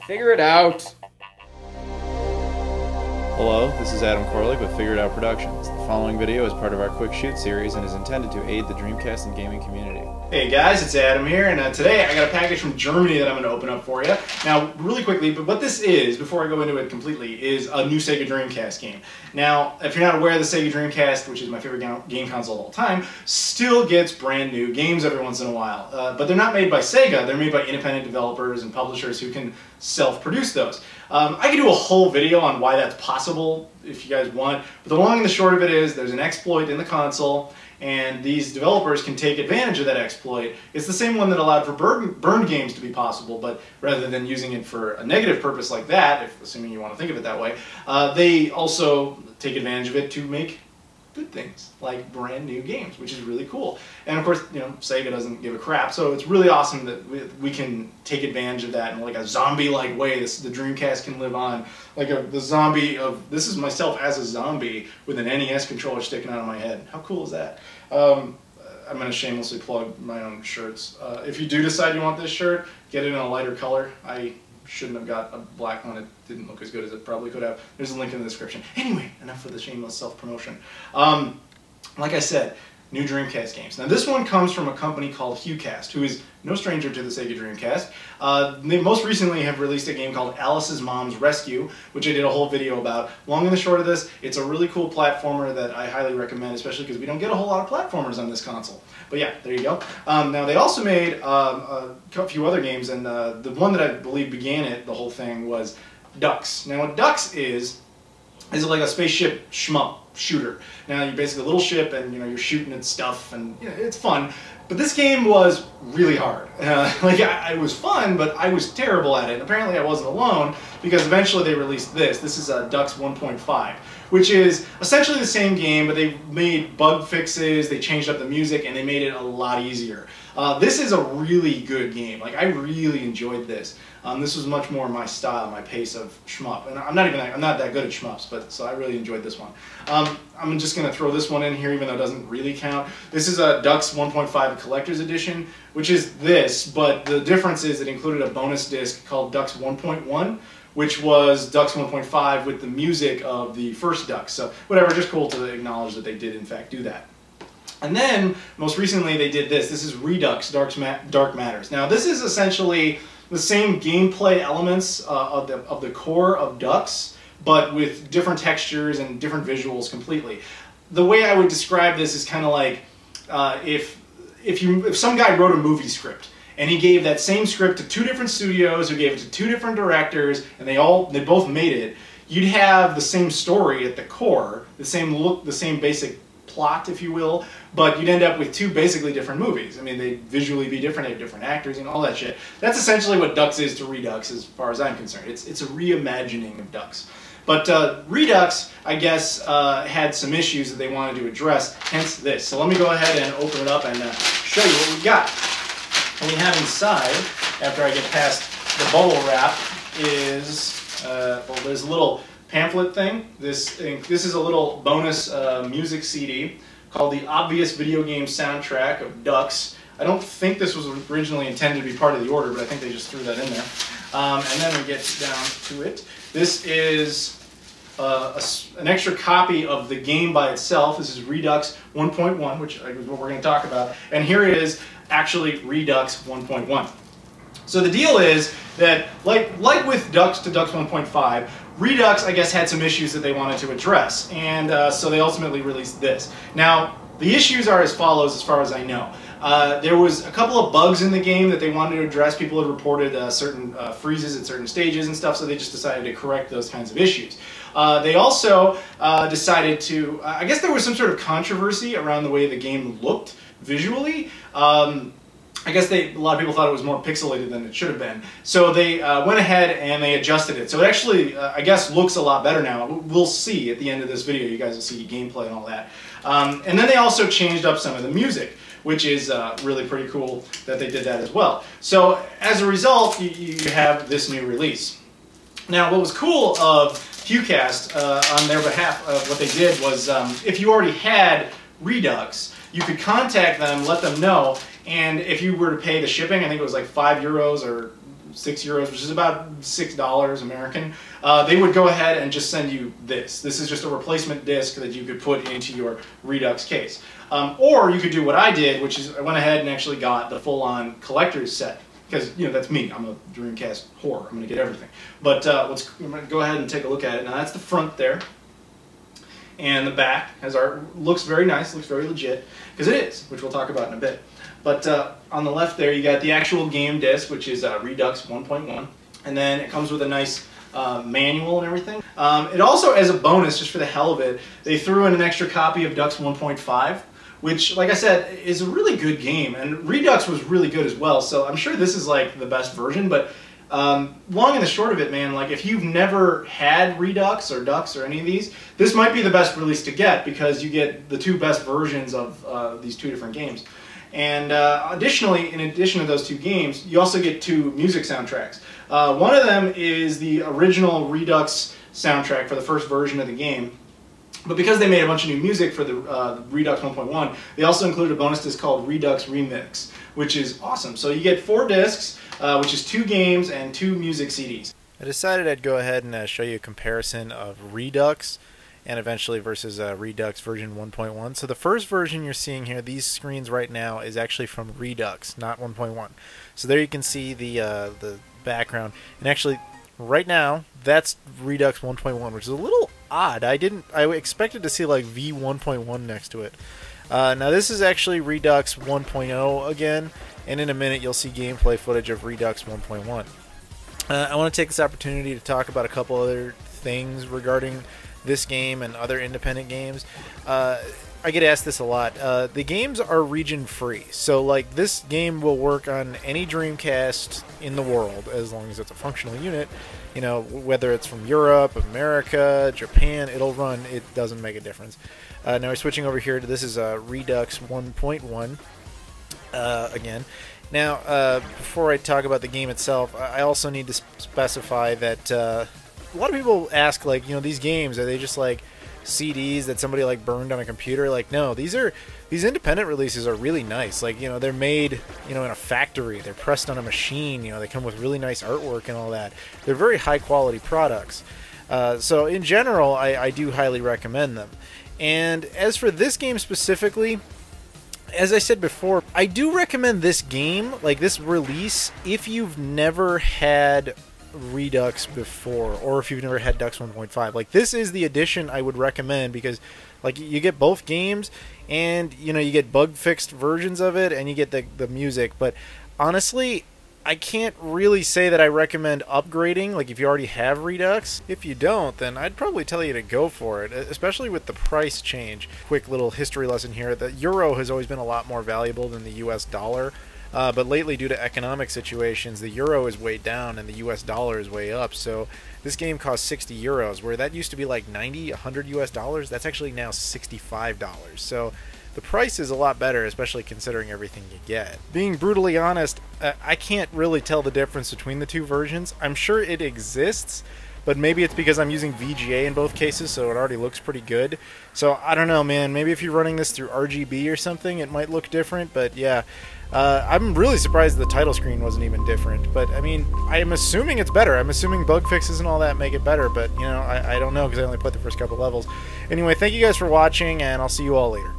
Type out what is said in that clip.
Figure it out. Hello, this is Adam Koralik with Figure It Out Productions. The following video is part of our Quick Shoot series and is intended to aid the Dreamcast and gaming community. Hey guys, it's Adam here, and today I got a package from Germany that I'm going to open up for you. Now, really quickly, but what this is, before I go into it completely, is a new Sega Dreamcast game. Now, if you're not aware, the Sega Dreamcast, which is my favorite game console of all time, still gets brand new games every once in a while. But they're not made by Sega, they're made by independent developers and publishers who can self-produce those. I could do a whole video on why that's possible if you guys want, but the long and the short of it is there's an exploit in the console, and these developers can take advantage of that exploit. It's the same one that allowed for burned games to be possible, but rather than using it for a negative purpose like that, assuming you want to think of it that way, they also take advantage of it to make good things, like brand new games, which is really cool. And of course, you know, Sega doesn't give a crap, so it's really awesome that we can take advantage of that in like a zombie-like way. The Dreamcast can live on, like the zombie of, this is myself as a zombie with an NES controller sticking out of my head. How cool is that? I'm going to shamelessly plug my own shirts. If you do decide you want this shirt, get it in a lighter color. I shouldn't have got a black one. It didn't look as good as it probably could have. There's a link in the description. Anyway, enough of the shameless self-promotion. Like I said, new Dreamcast games. Now this one comes from a company called HuCast, who is no stranger to the Sega Dreamcast. They most recently have released a game called Alice's Mom's Rescue, which I did a whole video about. Long and the short of this, it's a really cool platformer that I highly recommend, especially because we don't get a whole lot of platformers on this console. But yeah, there you go. Now they also made a few other games, and the one that I believe began it, the whole thing, was Ducks. Now what Ducks is like a spaceship shmup shooter. Now you're basically a little ship, and you know, you're shooting at stuff, and you know, it's fun. But this game was really hard. It was fun, but I was terrible at it. And apparently I wasn't alone, because eventually they released this. This is Redux 1.1, which is essentially the same game, but they made bug fixes, they changed up the music, and they made it a lot easier. This is a really good game. Like, I really enjoyed this. This was much more my style, my pace of shmup. And I'm not that good at shmups, but so I really enjoyed this one. I'm just going to throw this one in here, even though it doesn't really count. This is a Redux 1.5 Collector's Edition, which is this, but the difference is it included a bonus disc called Redux 1.1, which was Redux 1.5 with the music of the first Redux. So whatever, just cool to acknowledge that they did in fact do that. And then, most recently, they did this. This is Redux Dark Matters. Now, this is essentially the same gameplay elements of the core of Ducks, but with different textures and different visuals completely. The way I would describe this is kind of like if some guy wrote a movie script, and he gave that same script to two different studios, who gave it to two different directors, and they both made it, you'd have the same story at the core, the same look, the same basic plot, if you will, but you'd end up with two basically different movies. I mean, they'd visually be different, they have different actors, and all that shit. That's essentially what Ducks is to Redux, as far as I'm concerned. It's a reimagining of Ducks. But Redux, I guess, had some issues that they wanted to address, hence this. So let me go ahead and open it up and show you what we got. What we have inside, after I get past the bubble wrap, is, well, there's a little pamphlet thing. This is a little bonus music CD called The Obvious Video Game Soundtrack of Ducks. I don't think this was originally intended to be part of the order, but I think they just threw that in there. And then we get down to it. This is an extra copy of the game by itself. This is Redux 1.1, which is what we're going to talk about. And here it is, actually Redux 1.1. So the deal is that, like with Ducks to Redux 1.5, Redux, I guess, had some issues that they wanted to address, and so they ultimately released this. Now, the issues are as follows, as far as I know. There was a couple of bugs in the game that they wanted to address. People had reported certain freezes at certain stages and stuff, so they just decided to correct those kinds of issues. They also decided to, I guess there was some sort of controversy around the way the game looked visually. I guess a lot of people thought it was more pixelated than it should have been. So they went ahead and they adjusted it. So it actually, I guess, looks a lot better now. We'll see at the end of this video. You guys will see gameplay and all that. And then they also changed up some of the music, which is really pretty cool that they did that as well. So as a result, you have this new release. Now, what was cool of HuCast on their behalf of what they did was if you already had Redux, you could contact them, let them know, and if you were to pay the shipping, I think it was like €5 or €6, which is about $6 American, they would go ahead and just send you this. This is just a replacement disc that you could put into your Redux case. Or you could do what I did, which is I went ahead and actually got the full-on collector's set. Because, you know, that's me. I'm a Dreamcast whore. I'm going to get everything. But I'm going to go ahead and take a look at it. Now, that's the front there. And the back has looks very nice, looks very legit. Because it is, which we'll talk about in a bit. But on the left there, you got the actual game disc, which is Redux 1.1. And then it comes with a nice manual and everything. It also, as a bonus, just for the hell of it, they threw in an extra copy of Redux 1.5. Which, like I said, is a really good game, and Redux was really good as well, so I'm sure this is like the best version, but long and the short of it, man, like if you've never had Redux or Dux or any of these, this might be the best release to get because you get the two best versions of these two different games. And additionally, in addition to those two games, you also get two music soundtracks. One of them is the original Redux soundtrack for the first version of the game. But because they made a bunch of new music for the Redux 1.1, they also included a bonus disc called Redux Remix, which is awesome. So you get 4 discs, which is 2 games and 2 music CDs. I decided I'd go ahead and show you a comparison of Redux and eventually versus Redux version 1.1. So the first version you're seeing here, these screens right now, is actually from Redux, not 1.1. So there you can see the background. And actually, right now, that's Redux 1.1, which is a little odd. I expected to see like V1.1 next to it. Now this is actually Redux 1.0 again, and in a minute you'll see gameplay footage of Redux 1.1. I want to take this opportunity to talk about a couple other things regarding this game and other independent games. I get asked this a lot. The games are region free, so like this game will work on any Dreamcast in the world as long as it's a functional unit. You know, whether it's from Europe, America, Japan, it'll run. It doesn't make a difference. Now we're switching over here to this is Redux 1.1 again. Now, before I talk about the game itself, I also need to specify that a lot of people ask, like, you know, these games, are they just like CDs that somebody like burned on a computer? Like, no, these independent releases are really nice. Like, you know, they're made, you know, in a factory, they're pressed on a machine, you know, they come with really nice artwork and all that. They're very high quality products. So in general, I do highly recommend them. And as for this game specifically, as I said before, I do recommend this game, like this release, if you've never had Redux before, or if you've never had Dux 1.5. Like, this is the edition I would recommend because, like, you get both games, and, you know, you get bug-fixed versions of it, and you get the music. But honestly, I can't really say that I recommend upgrading, like, if you already have Redux. If you don't, then I'd probably tell you to go for it, especially with the price change. Quick little history lesson here. The euro has always been a lot more valuable than the US dollar. But lately, due to economic situations, the euro is way down and the US dollar is way up. So this game costs 60 euros, where that used to be like 90, 100 US dollars. That's actually now $65. So the price is a lot better, especially considering everything you get. Being brutally honest, I can't really tell the difference between the two versions. I'm sure it exists, but maybe it's because I'm using VGA in both cases, so it already looks pretty good. So I don't know, man. Maybe if you're running this through RGB or something, it might look different, but yeah. I'm really surprised the title screen wasn't even different, but I mean, I'm assuming it's better. I'm assuming bug fixes and all that make it better, but you know, I don't know because I only played the first couple levels. Anyway, thank you guys for watching, and I'll see you all later.